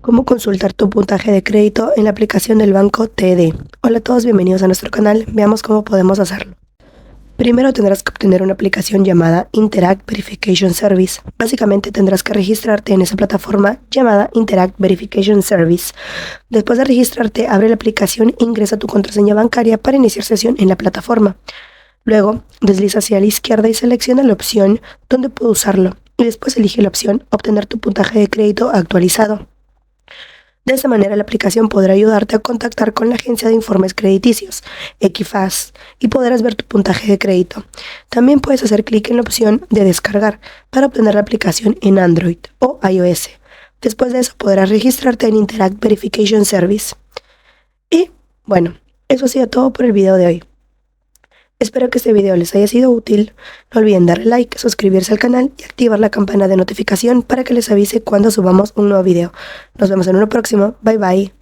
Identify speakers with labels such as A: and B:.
A: Cómo consultar tu puntaje de crédito en la aplicación del banco TD. Hola a todos, bienvenidos a nuestro canal. Veamos cómo podemos hacerlo. Primero tendrás que obtener una aplicación llamada Interact Verification Service. Básicamente tendrás que registrarte en esa plataforma llamada Interact Verification Service. Después de registrarte, abre la aplicación e ingresa tu contraseña bancaria para iniciar sesión en la plataforma. Luego, desliza hacia la izquierda y selecciona la opción donde puedo usarlo. Y después elige la opción Obtener tu puntaje de crédito actualizado. De esta manera, la aplicación podrá ayudarte a contactar con la agencia de informes crediticios, Equifax, y podrás ver tu puntaje de crédito. También puedes hacer clic en la opción de descargar para obtener la aplicación en Android o iOS. Después de eso, podrás registrarte en Interact Verification Service. Y, bueno, eso ha sido todo por el video de hoy. Espero que este video les haya sido útil. No olviden darle like, suscribirse al canal y activar la campana de notificación para que les avise cuando subamos un nuevo video. Nos vemos en uno próximo. Bye bye.